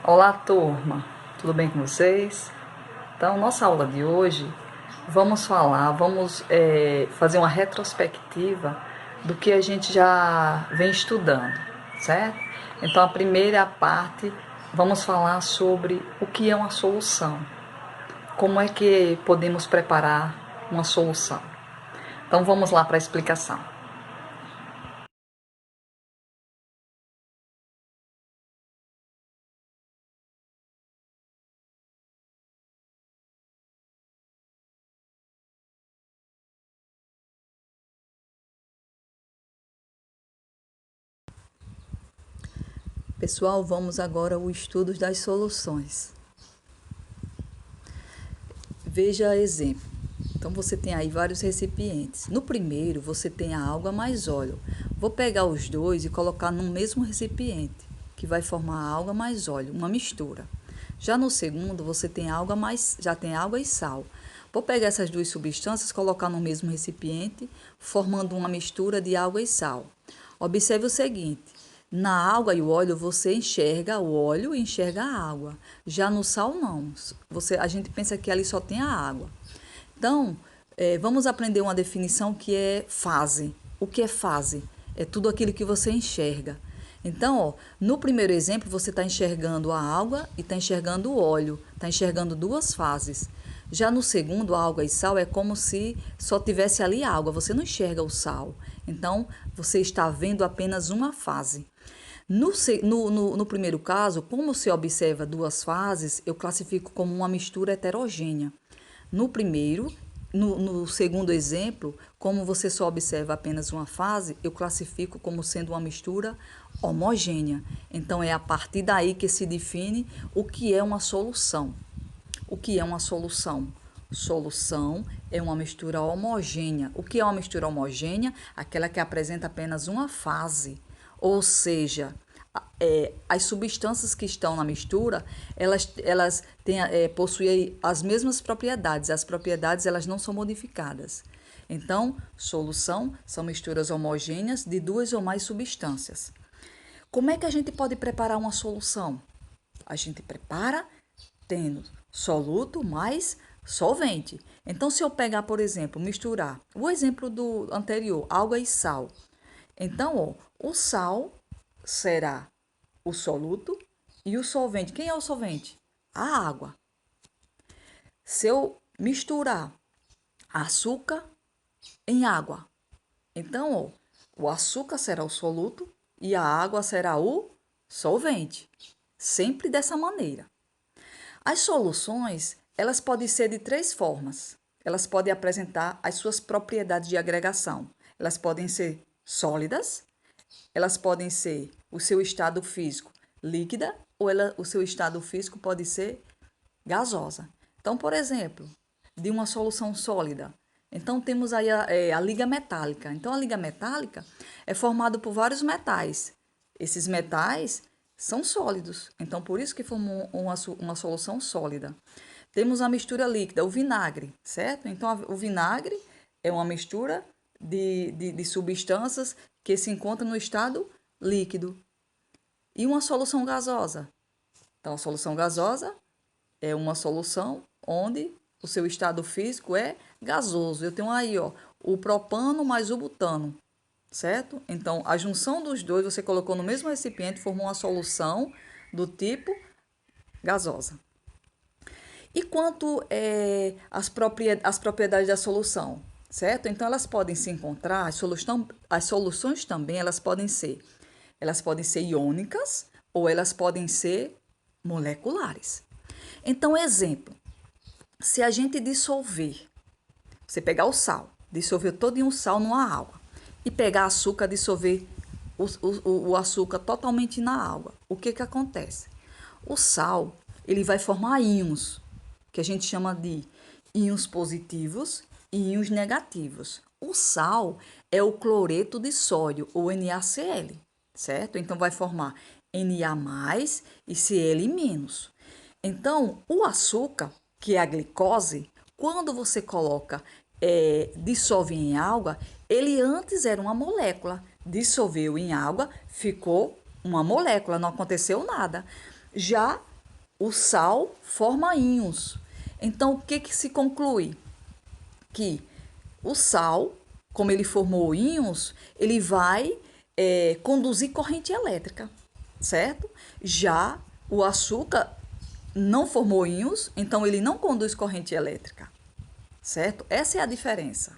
Olá, turma, tudo bem com vocês? Então, nossa aula de hoje, vamos fazer uma retrospectiva do que a gente já vem estudando, certo? Então, a primeira parte, vamos falar sobre o que é uma solução, como é que podemos preparar uma solução. Então, vamos lá para a explicação. Pessoal, vamos agora ao estudo das soluções. Veja exemplo. Então você tem aí vários recipientes. No primeiro você tem a água mais óleo. Vou pegar os dois e colocar no mesmo recipiente, que vai formar água mais óleo, uma mistura. Já no segundo você tem já tem água e sal. Vou pegar essas duas substâncias, colocar no mesmo recipiente, formando uma mistura de água e sal. Observe o seguinte: na água e o óleo você enxerga o óleo e enxerga a água. Já no sal não. A gente pensa que ali só tem a água. Então, vamos aprender uma definição que é fase. O que é fase? É tudo aquilo que você enxerga. Então, ó, no primeiro exemplo, você está enxergando a água e está enxergando o óleo, está enxergando duas fases. Já no segundo, água e sal, é como se só tivesse ali água, você não enxerga o sal. Então, você está vendo apenas uma fase. No primeiro caso, como se observa duas fases, eu classifico como uma mistura heterogênea. No primeiro, no segundo exemplo, como você só observa apenas uma fase, eu classifico como sendo uma mistura homogênea. Então, é a partir daí que se define o que é uma solução. O que é uma solução? Solução é uma mistura homogênea. O que é uma mistura homogênea? Aquela que apresenta apenas uma fase. Ou seja, as substâncias que estão na mistura, possuem as mesmas propriedades. As propriedades elas não são modificadas. Então, solução são misturas homogêneas de duas ou mais substâncias. Como é que a gente pode preparar uma solução? A gente prepara tendo soluto mais solvente. Então, se eu pegar, por exemplo, misturar o exemplo do anterior, água e sal. Então, ó, o sal será o soluto e o solvente. Quem é o solvente? A água. Se eu misturar açúcar em água, então, ó, o açúcar será o soluto e a água será o solvente. Sempre dessa maneira. As soluções, elas podem ser de três formas. Elas podem apresentar as suas propriedades de agregação. Elas podem ser sólidas, elas podem ser o seu estado físico líquida ou o seu estado físico pode ser gasosa. Então, por exemplo, de uma solução sólida. Então, temos aí a liga metálica. Então, a liga metálica é formada por vários metais. Esses metais são sólidos. Então, por isso que formam uma solução sólida. Temos a mistura líquida, o vinagre, certo? Então, o vinagre é uma mistura de substâncias que se encontram no estado líquido. E uma solução gasosa. Então, a solução gasosa é uma solução onde o seu estado físico é gasoso. Eu tenho aí, ó, o propano mais o butano, certo? Então, a junção dos dois, você colocou no mesmo recipiente, formou uma solução do tipo gasosa. E quanto às propriedades da solução, certo? Então, elas podem se encontrar, as soluções também, elas podem ser iônicas ou elas podem ser moleculares. Então, exemplo, se a gente dissolver, você pegar o sal, dissolver todo o sal numa água e pegar açúcar, dissolver o açúcar totalmente na água, o que acontece? O sal, ele vai formar íons, que a gente chama de íons positivos e íons negativos. O sal é o cloreto de sódio, ou NaCl, certo? Então, vai formar Na+, e Cl-. Então, o açúcar, que é a glicose, quando você coloca, dissolve em água, ele antes era uma molécula. Dissolveu em água, ficou uma molécula, não aconteceu nada. Já O sal forma íons. Então, o que que se conclui? Que o sal, como ele formou íons, ele vai conduzir corrente elétrica, certo? Já o açúcar não formou íons, então ele não conduz corrente elétrica, certo? Essa é a diferença.